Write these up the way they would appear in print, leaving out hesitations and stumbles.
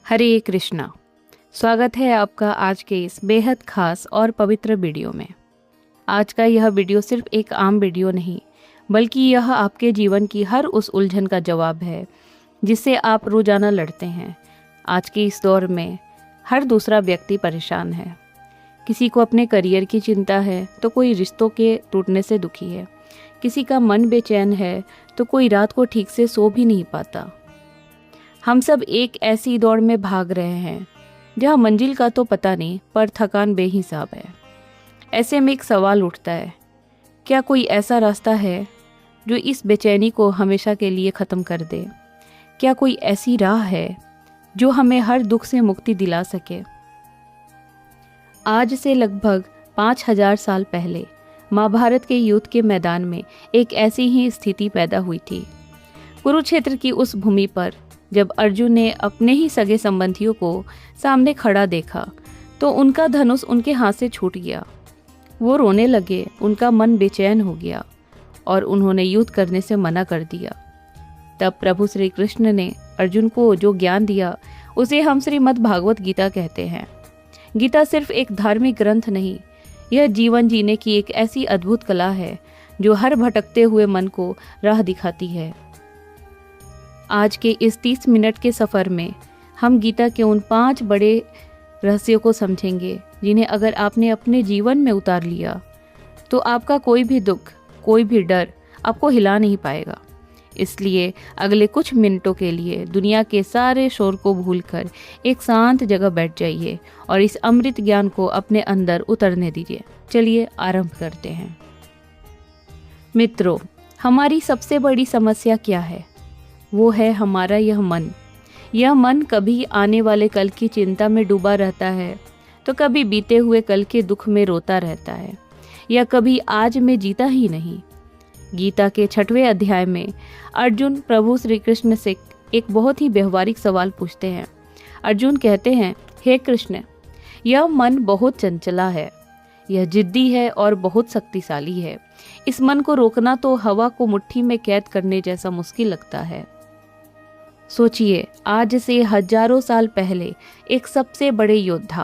हरे कृष्णा। स्वागत है आपका आज के इस बेहद खास और पवित्र वीडियो में। आज का यह वीडियो सिर्फ एक आम वीडियो नहीं, बल्कि यह आपके जीवन की हर उस उलझन का जवाब है जिससे आप रोजाना लड़ते हैं। आज के इस दौर में हर दूसरा व्यक्ति परेशान है। किसी को अपने करियर की चिंता है तो कोई रिश्तों के टूटने से दुखी है। किसी का मन बेचैन है तो कोई रात को ठीक से सो भी नहीं पाता। हम सब एक ऐसी दौड़ में भाग रहे हैं जहां मंजिल का तो पता नहीं, पर थकान बेहिसाब है। ऐसे में एक सवाल उठता है, क्या कोई ऐसा रास्ता है जो इस बेचैनी को हमेशा के लिए ख़त्म कर दे? क्या कोई ऐसी राह है जो हमें हर दुख से मुक्ति दिला सके? आज से लगभग 5000 साल पहले महाभारत के युद्ध के मैदान में एक ऐसी ही स्थिति पैदा हुई थी। कुरुक्षेत्र की उस भूमि पर जब अर्जुन ने अपने ही सगे संबंधियों को सामने खड़ा देखा तो उनका धनुष उनके हाथ से छूट गया। वो रोने लगे, उनका मन बेचैन हो गया और उन्होंने युद्ध करने से मना कर दिया। तब प्रभु श्री कृष्ण ने अर्जुन को जो ज्ञान दिया उसे हम श्रीमद् भागवत गीता कहते हैं। गीता सिर्फ एक धार्मिक ग्रंथ नहीं, यह जीवन जीने की एक ऐसी अद्भुत कला है जो हर भटकते हुए मन को राह दिखाती है। आज के इस 30 मिनट के सफ़र में हम गीता के उन 5 बड़े रहस्यों को समझेंगे जिन्हें अगर आपने अपने जीवन में उतार लिया तो आपका कोई भी दुख, कोई भी डर आपको हिला नहीं पाएगा। इसलिए अगले कुछ मिनटों के लिए दुनिया के सारे शोर को भूलकर एक शांत जगह बैठ जाइए और इस अमृत ज्ञान को अपने अंदर उतरने दीजिए। चलिए आरंभ करते हैं। मित्रों, हमारी सबसे बड़ी समस्या क्या है? वो है हमारा यह मन। यह मन कभी आने वाले कल की चिंता में डूबा रहता है तो कभी बीते हुए कल के दुख में रोता रहता है, या कभी आज में जीता ही नहीं। गीता के 6वें अध्याय में अर्जुन प्रभु श्री कृष्ण से एक बहुत ही व्यवहारिक सवाल पूछते हैं। अर्जुन कहते हैं, हे कृष्ण, यह मन बहुत चंचला है, यह जिद्दी है और बहुत शक्तिशाली है। इस मन को रोकना तो हवा को मुट्ठी में कैद करने जैसा मुश्किल लगता है। सोचिए, आज से हजारों साल पहले एक सबसे बड़े योद्धा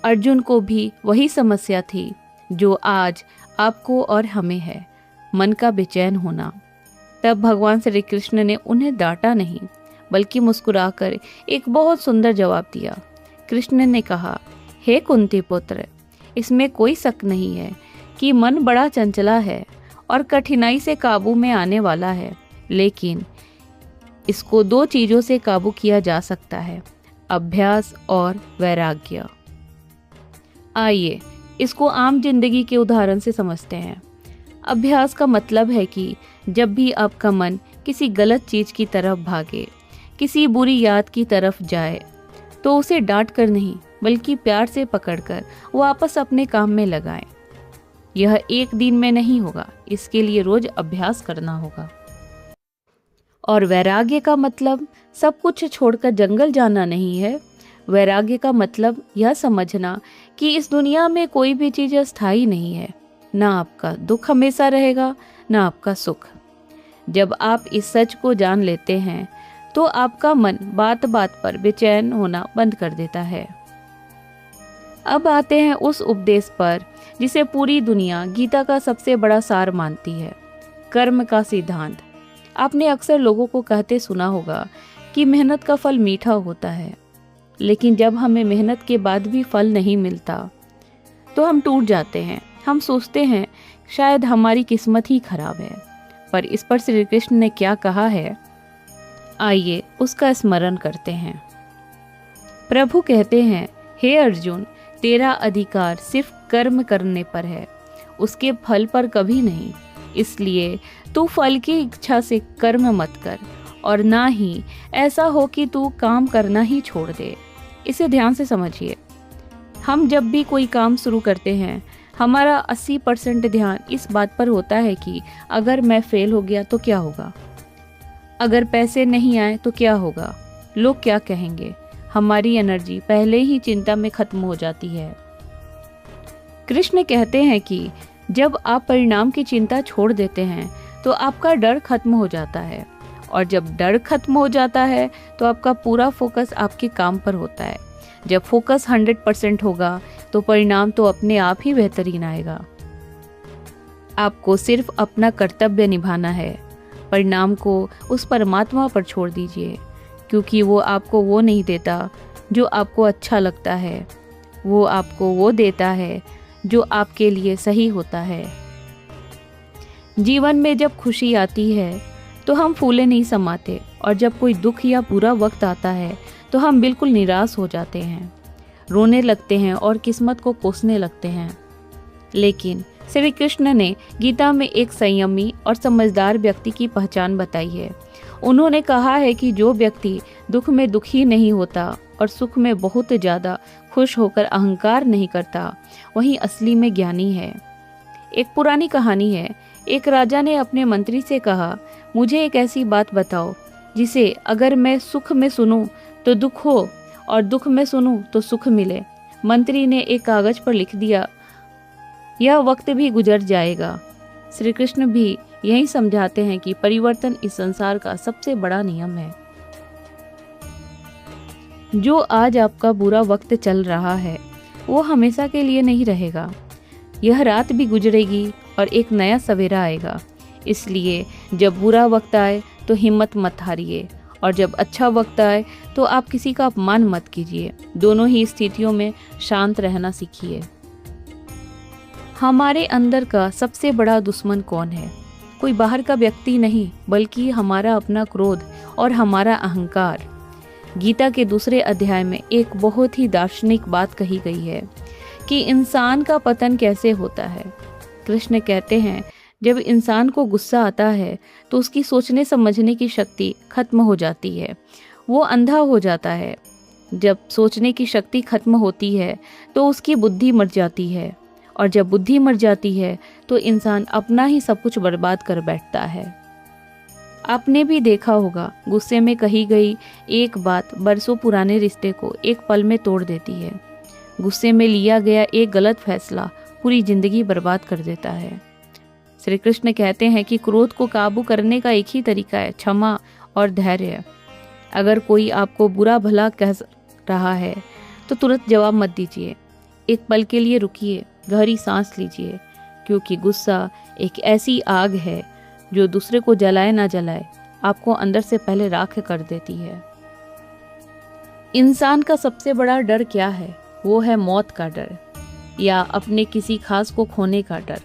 अर्जुन को भी वही समस्या थी जो आज आपको और हमें है, मन का बेचैन होना। तब भगवान श्री कृष्ण ने उन्हें डांटा नहीं, बल्कि मुस्कुराकर एक बहुत सुंदर जवाब दिया। कृष्ण ने कहा, हे कुंती पुत्र, इसमें कोई शक नहीं है कि मन बड़ा चंचला है और कठिनाई से काबू में आने वाला है, लेकिन इसको 2 चीज़ों से काबू किया जा सकता है, अभ्यास और वैराग्य। आइए इसको आम जिंदगी के उदाहरण से समझते हैं। अभ्यास का मतलब है कि जब भी आपका मन किसी गलत चीज़ की तरफ भागे, किसी बुरी याद की तरफ जाए, तो उसे डांट कर नहीं बल्कि प्यार से पकड़कर वापस अपने काम में लगाएं। यह एक दिन में नहीं होगा, इसके लिए रोज अभ्यास करना होगा। और वैराग्य का मतलब सब कुछ छोड़कर जंगल जाना नहीं है। वैराग्य का मतलब यह समझना कि इस दुनिया में कोई भी चीज़ अस्थायी नहीं है। ना आपका दुख हमेशा रहेगा, ना आपका सुख। जब आप इस सच को जान लेते हैं तो आपका मन बात बात पर बेचैन होना बंद कर देता है। अब आते हैं उस उपदेश पर जिसे पूरी दुनिया गीता का सबसे बड़ा सार मानती है, कर्म का सिद्धांत। आपने अक्सर लोगों को कहते सुना होगा कि मेहनत का फल मीठा होता है, लेकिन जब हमें मेहनत के बाद भी फल नहीं मिलता तो हम टूट जाते हैं। हम सोचते हैं शायद हमारी किस्मत ही खराब है। पर इस पर श्री कृष्ण ने क्या कहा है, आइए उसका स्मरण करते हैं। प्रभु कहते हैं, हे अर्जुन, तेरा अधिकार सिर्फ कर्म करने पर है, उसके फल पर कभी नहीं। इसलिए तू फल की इच्छा से कर्म मत कर, और ना ही ऐसा हो कि तू काम करना ही छोड़ दे। इसे ध्यान से समझिए। हम जब भी कोई काम शुरू करते हैं, हमारा 80% ध्यान इस बात पर होता है कि अगर मैं फेल हो गया तो क्या होगा, अगर पैसे नहीं आए तो क्या होगा, लोग क्या कहेंगे। हमारी एनर्जी पहले ही चिंता में खत्म हो जाती है। कृष्ण कहते हैं कि जब आप परिणाम की चिंता छोड़ देते हैं तो आपका डर खत्म हो जाता है और जब डर खत्म हो जाता है तो आपका पूरा फोकस आपके काम पर होता है। जब फोकस 100% होगा तो परिणाम तो अपने आप ही बेहतरीन आएगा। आपको सिर्फ अपना कर्तव्य निभाना है, परिणाम को उस परमात्मा पर छोड़ दीजिए, क्योंकि वो आपको वो नहीं देता जो आपको अच्छा लगता है, वो आपको वो देता है जो आपके लिए सही होता है। जीवन में जब खुशी आती है तो हम फूले नहीं समाते, और जब कोई दुख या बुरा वक्त आता है तो हम बिल्कुल निराश हो जाते हैं, रोने लगते हैं और किस्मत को कोसने लगते हैं। लेकिन श्री कृष्ण ने गीता में एक संयमी और समझदार व्यक्ति की पहचान बताई है। उन्होंने कहा है कि जो व्यक्ति दुख में दुखी नहीं होता और सुख में बहुत ज़्यादा खुश होकर अहंकार नहीं करता, वही असली में ज्ञानी है। एक पुरानी कहानी है, एक राजा ने अपने मंत्री से कहा, मुझे एक ऐसी बात बताओ जिसे अगर मैं सुख में सुनूं तो दुख हो और दुख में सुनूं तो सुख मिले। मंत्री ने एक कागज पर लिख दिया, यह वक्त भी गुजर जाएगा। श्री कृष्ण भी यही समझाते हैं कि परिवर्तन इस संसार का सबसे बड़ा नियम है। जो आज आपका बुरा वक्त चल रहा है वो हमेशा के लिए नहीं रहेगा। यह रात भी गुजरेगी और एक नया सवेरा आएगा। इसलिए जब बुरा वक्त आए तो हिम्मत मत हारिए, और जब अच्छा वक्त आए तो आप किसी का अपमान मत कीजिए। दोनों ही स्थितियों में शांत रहना सीखिए। हमारे अंदर का सबसे बड़ा दुश्मन कौन है? कोई बाहर का व्यक्ति नहीं, बल्कि हमारा अपना क्रोध और हमारा अहंकार। गीता के दूसरे अध्याय में एक बहुत ही दार्शनिक बात कही गई है कि इंसान का पतन कैसे होता है। कृष्ण कहते हैं, जब इंसान को गुस्सा आता है तो उसकी सोचने समझने की शक्ति खत्म हो जाती है, वो अंधा हो जाता है। जब सोचने की शक्ति खत्म होती है तो उसकी बुद्धि मर जाती है, और जब बुद्धि मर जाती है तो इंसान अपना ही सब कुछ बर्बाद कर बैठता है। आपने भी देखा होगा, गुस्से में कही गई एक बात बरसों पुराने रिश्ते को एक पल में तोड़ देती है। गुस्से में लिया गया एक गलत फैसला पूरी जिंदगी बर्बाद कर देता है। श्री कृष्ण कहते हैं कि क्रोध को काबू करने का एक ही तरीका है, क्षमा और धैर्य। अगर कोई आपको बुरा भला कह रहा है तो तुरंत जवाब मत दीजिए। एक पल के लिए रुकिए, गहरी सांस लीजिए, क्योंकि गुस्सा एक ऐसी आग है जो दूसरे को जलाए ना जलाए, आपको अंदर से पहले राख कर देती है। इंसान का सबसे बड़ा डर क्या है? वो है मौत का डर, या अपने किसी खास को खोने का डर।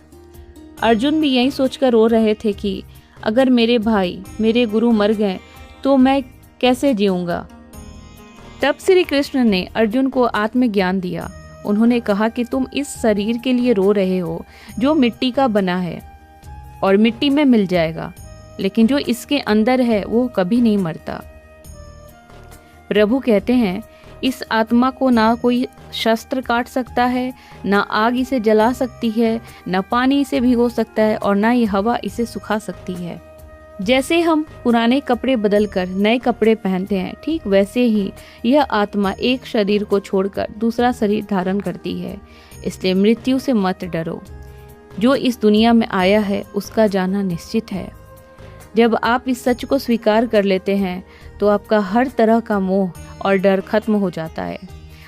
अर्जुन भी यही सोचकर रो रहे थे कि अगर मेरे भाई, मेरे गुरु मर गए तो मैं कैसे जीऊंगा। तब श्री कृष्ण ने अर्जुन को आत्मज्ञान दिया। उन्होंने कहा कि तुम इस शरीर के लिए रो रहे हो जो मिट्टी का बना है और मिट्टी में मिल जाएगा, लेकिन जो इसके अंदर है वो कभी नहीं मरता। प्रभु कहते हैं, इस आत्मा को ना कोई शस्त्र काट सकता है, ना आग इसे जला सकती है, ना पानी इसे भिगो सकता है, और ना ये हवा इसे सुखा सकती है। जैसे हम पुराने कपड़े बदलकर नए कपड़े पहनते हैं, ठीक वैसे ही यह आत्मा एक शरीर को छोड़कर दूसरा शरीर धारण करती है। इसलिए मृत्यु से मत डरो। जो इस दुनिया में आया है उसका जाना निश्चित है। जब आप इस सच को स्वीकार कर लेते हैं तो आपका हर तरह का मोह और डर खत्म हो जाता है।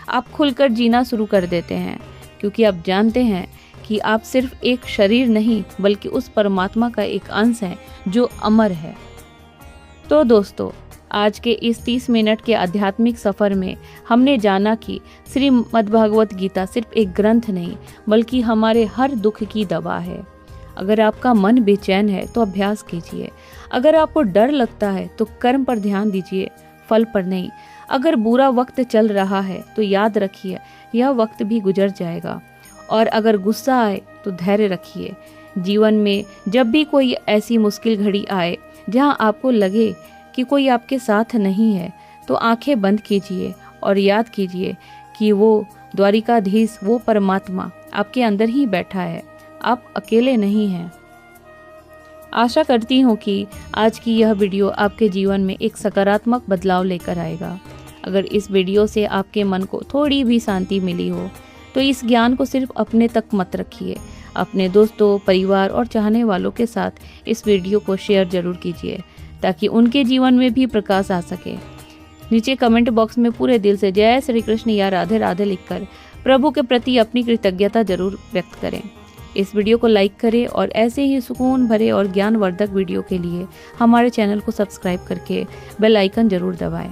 आप खुलकर जीना शुरू कर देते हैं, क्योंकि आप जानते हैं कि आप सिर्फ एक शरीर नहीं बल्कि उस परमात्मा का एक अंश हैं जो अमर है। तो दोस्तों, आज के इस 30 मिनट के आध्यात्मिक सफ़र में हमने जाना कि श्रीमद्भागवत गीता सिर्फ एक ग्रंथ नहीं बल्कि हमारे हर दुख की दवा है। अगर आपका मन बेचैन है तो अभ्यास कीजिए। अगर आपको डर लगता है तो कर्म पर ध्यान दीजिए, फल पर नहीं। अगर बुरा वक्त चल रहा है तो याद रखिए यह वक्त भी गुजर जाएगा। और अगर गुस्सा आए तो धैर्य रखिए। जीवन में जब भी कोई ऐसी मुश्किल घड़ी आए जहां आपको लगे कि कोई आपके साथ नहीं है, तो आंखें बंद कीजिए और याद कीजिए कि वो द्वारिकाधीश, वो परमात्मा आपके अंदर ही बैठा है। आप अकेले नहीं हैं। आशा करती हूँ कि आज की यह वीडियो आपके जीवन में एक सकारात्मक बदलाव लेकर आएगा। अगर इस वीडियो से आपके मन को थोड़ी भी शांति मिली हो तो इस ज्ञान को सिर्फ अपने तक मत रखिए। अपने दोस्तों, परिवार और चाहने वालों के साथ इस वीडियो को शेयर जरूर कीजिए, ताकि उनके जीवन में भी प्रकाश आ सके। नीचे कमेंट बॉक्स में पूरे दिल से जय श्री कृष्ण या राधे राधे लिखकर प्रभु के प्रति अपनी कृतज्ञता जरूर व्यक्त करें। इस वीडियो को लाइक करें और ऐसे ही सुकून भरे और ज्ञानवर्धक वीडियो के लिए हमारे चैनल को सब्सक्राइब करके बेल आइकन जरूर दबाएं।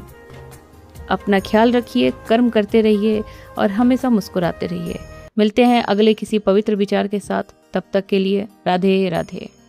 अपना ख्याल रखिए, कर्म करते रहिए और हमेशा मुस्कुराते रहिए। मिलते हैं अगले किसी पवित्र विचार के साथ। तब तक के लिए राधे राधे।